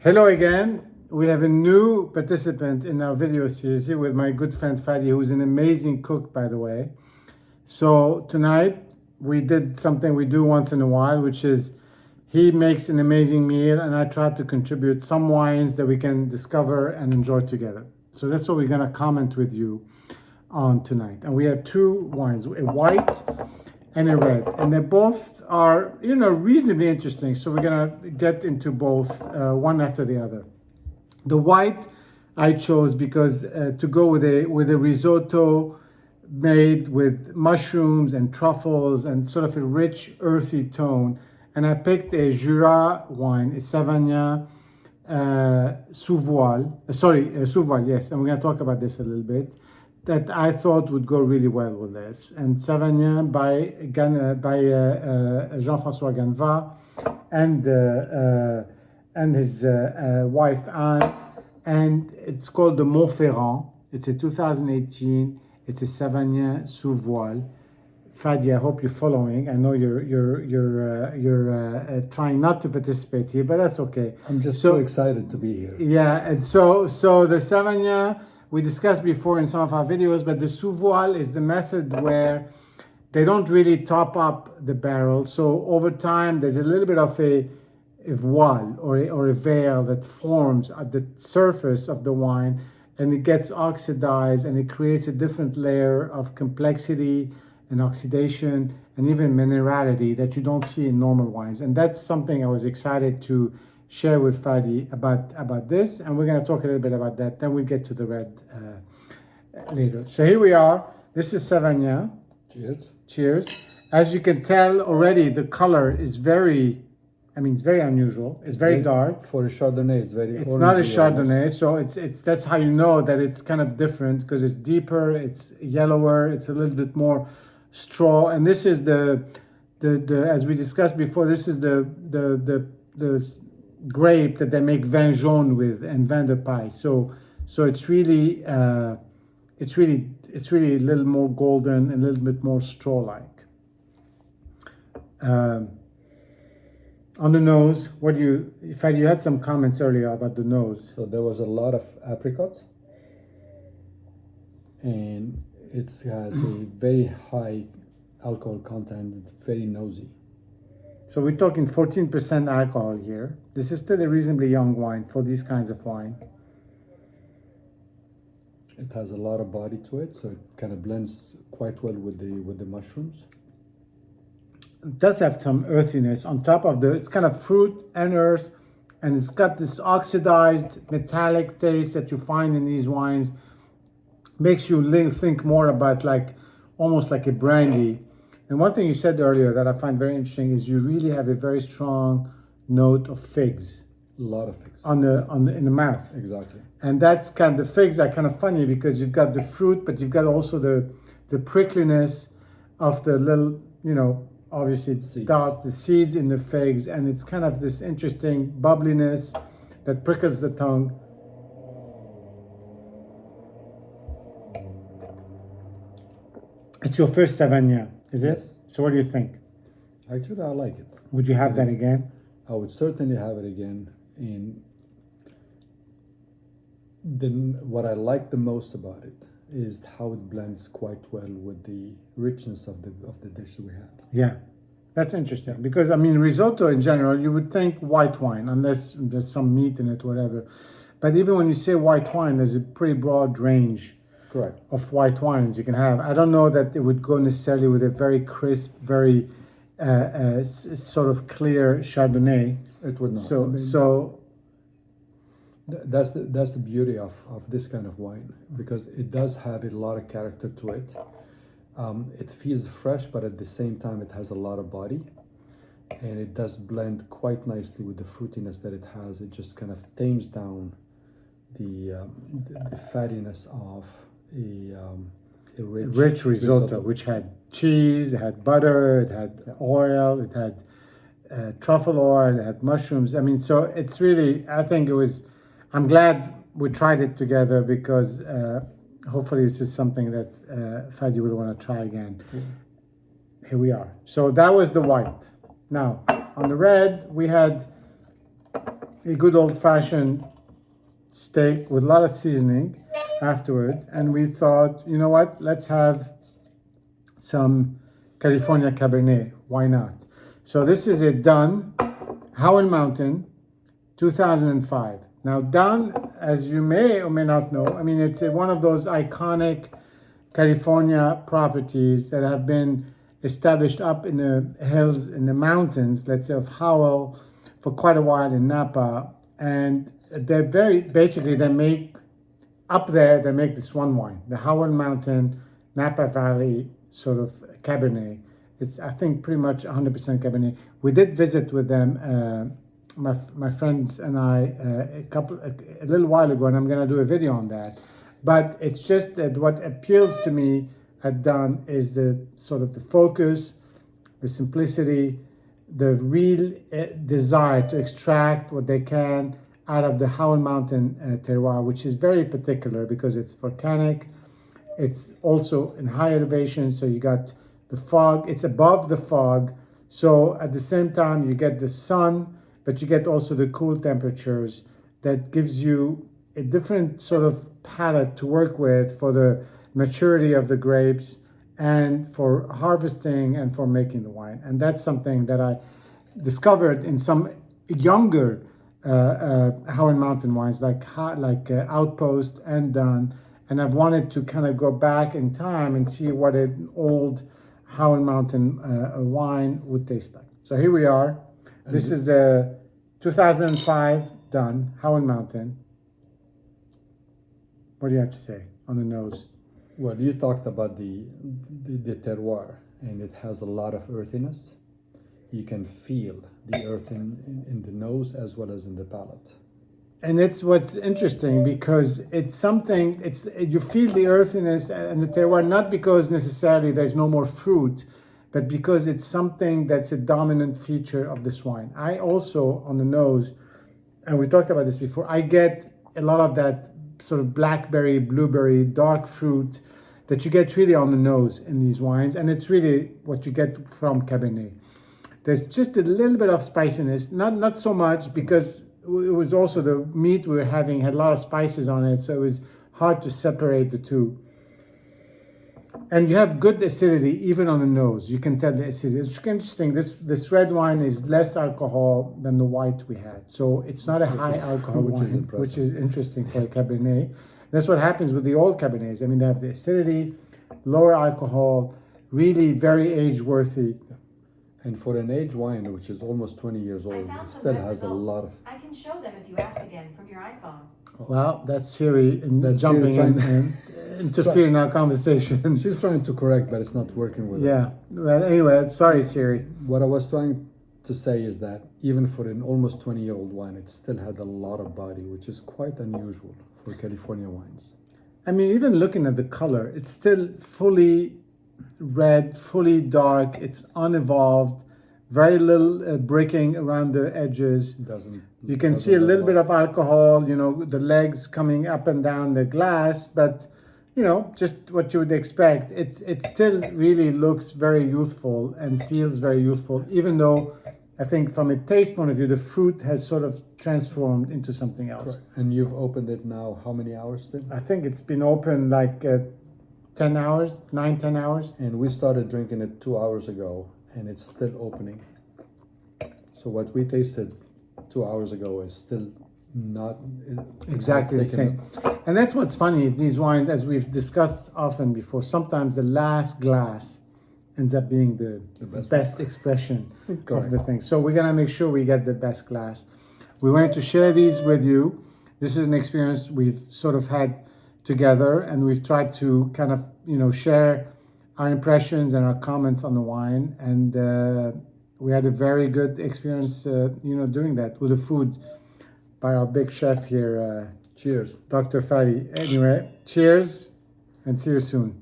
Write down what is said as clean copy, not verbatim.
Hello again. We have a new participant in our video series here with my good friend Fadi, who's an amazing cook, by the way. So tonight we did something we do once in a while, which is he makes an amazing meal and I try to contribute some wines that we can discover and enjoy together. So that's what we're gonna comment with you on tonight. And we have two wines, a white and a red, and they both are, reasonably interesting. So we're gonna get into both one after the other. The white I chose because to go with a risotto made with mushrooms and truffles and sort of a rich earthy tone. And I picked a Jura wine, a Savagnin Sous Voile. Sous Voile, yes. And we're gonna talk about this a little bit. That I thought would go really well with this. And Savagnin by Jean-François Ganevat and his wife Anne. And it's called the Montferrand. It's a 2018. It's a Savagnin Sous Voile. Fadi, I hope you're following. I know you're trying not to participate here, but that's okay. I'm just so excited to be here. Yeah, and so the Savagnin we discussed before in some of our videos, but the sous voile is the method where they don't really top up the barrel. So over time, there's a little bit of a voile or a veil that forms at the surface of the wine, and it gets oxidized, and it creates a different layer of complexity and oxidation and even minerality that you don't see in normal wines. And that's something I was excited to share with Fadi about this, and we're going to talk a little bit about that. Then we'll get to the red later. So here we are. This is Savagnin. Cheers. Cheers. As you can tell already, the color is very unusual. It's very dark. For a Chardonnay, it's very. It's not a Chardonnay, so it's that's how you know that it's kind of different, because it's deeper, it's yellower, it's a little bit more straw. And this is the as we discussed before, this is the grape that they make vin jaune with and vin de paille. So it's really a little more golden and a little bit more straw-like. On the nose, in fact, you had some comments earlier about the nose. So there was a lot of apricots, and it has a very high alcohol content. It's very nosy. So we're talking 14% alcohol here. This is still a reasonably young wine for these kinds of wine. It has a lot of body to it, so it kind of blends quite well with the mushrooms. It does have some earthiness on top of it's kind of fruit and earth, and it's got this oxidized metallic taste that you find in these wines. Makes you think more about almost like a brandy. And one thing you said earlier that I find very interesting is you really have a very strong note of figs. A lot of figs. In the mouth. Exactly. And that's the figs are kind of funny because you've got the fruit, but you've got also the prickliness of the little, obviously the seeds in the figs, and it's kind of this interesting bubbliness that prickles the tongue. It's your first Savagnin, is it? Yes. So what do you think? Actually, I like it. Would you have that again? I would certainly have it again. And then what I like the most about it is how it blends quite well with the richness of the dish that we had. Yeah, that's interesting, because risotto in general, you would think white wine unless there's some meat in it, whatever. But even when you say white wine, there's a pretty broad range. Correct. Of white wines you can have. I don't know that it would go necessarily with a very crisp, very sort of clear Chardonnay. It would not. That's the beauty of this kind of wine, because it does have a lot of character to it. It feels fresh, but at the same time it has a lot of body, and it does blend quite nicely with the fruitiness that it has. It just kind of tames down the fattiness of a rich risotto, which had cheese, it had butter, it had oil, it had truffle oil, it had mushrooms. So it's really, I think it was, I'm glad we tried it together, because hopefully this is something that Fadi will want to try again. Yeah. Here we are. So that was the white. Now, on the red, we had a good old-fashioned steak with a lot of seasoning afterwards, and we thought, you know what, let's have some California Cabernet. Why not? So this is a Dunn Howell Mountain 2005. Now Dunn, as you may or may not know, I mean, it's one of those iconic California properties that have been established up in the hills, in the mountains, let's say, of Howell for quite a while in Napa. And they're basically, they make, up there, they make this one wine, the Howell Mountain, Napa Valley sort of Cabernet. It's, I think, pretty much 100% Cabernet. We did visit with them, my friends and I, a little while ago, and I'm gonna do a video on that. But it's just that what appeals to me at Dunn is the sort of the focus, the simplicity, the real desire to extract what they can out of the Howell Mountain terroir, which is very particular because it's volcanic. It's also in high elevation, so you got the fog. It's above the fog, so at the same time you get the sun, but you get also the cool temperatures that gives you a different sort of palette to work with for the maturity of the grapes and for harvesting and for making the wine. And that's something that I discovered in some younger Howell Mountain wines like Outpost and Dunn. And I've wanted to kind of go back in time and see what an old Howell Mountain wine would taste like. So here we are. This is the 2005 Dunn Howell Mountain. What do you have to say on the nose? Well, you talked about the terroir, and it has a lot of earthiness. You can feel the earth in the nose as well as in the palate. And it's what's interesting because it's something, you feel the earthiness and the terroir, not because necessarily there's no more fruit, but because it's something that's a dominant feature of this wine. I also, on the nose, and we talked about this before, I get a lot of that sort of blackberry, blueberry, dark fruit that you get really on the nose in these wines. And it's really what you get from Cabernet. There's just a little bit of spiciness, not so much because it was also the meat we were having had a lot of spices on it. So it was hard to separate the two. And you have good acidity even on the nose. You can tell the acidity. It's interesting. This red wine is less alcohol than the white we had. So it's not a high alcohol wine, which is interesting for a Cabernet. That's what happens with the old Cabernets. I mean, they have the acidity, lower alcohol, really very age-worthy. And for an aged wine, which is almost 20 years old, it still has a lot of... I can show them if you ask again from your iPhone. Well, that's Siri Siri jumping in trying- and interfering in our conversation. She's trying to correct, but it's not working with her. Yeah. Well, anyway, sorry, Siri. What I was trying to say is that even for an almost 20-year-old wine, it still had a lot of body, which is quite unusual for California wines. I mean, even looking at the color, it's still fully red, fully dark. It's unevolved, very little breaking around the edges. You can see a little bit of alcohol, you know, the legs coming up and down the glass, but you know, just what you would expect. It still really looks very youthful and feels very youthful, even though I think from a taste point of view, the fruit has sort of transformed into something else. Correct. And you've opened it now, how many hours still? I think it's been open like 10 hours, 10 hours. And we started drinking it 2 hours ago, and it's still opening. So what we tasted 2 hours ago is still not Exactly the same. And that's what's funny, these wines, as we've discussed often before, sometimes the last glass ends up being the best expression of the thing. So we're gonna make sure we get the best glass. We wanted to share these with you. This is an experience we've sort of had together, and we've tried to kind of, you know, share our impressions and our comments on the wine. And we had a very good experience, you know, doing that with the food by our big chef here. Cheers. Dr. Fadi. Anyway, cheers and see you soon.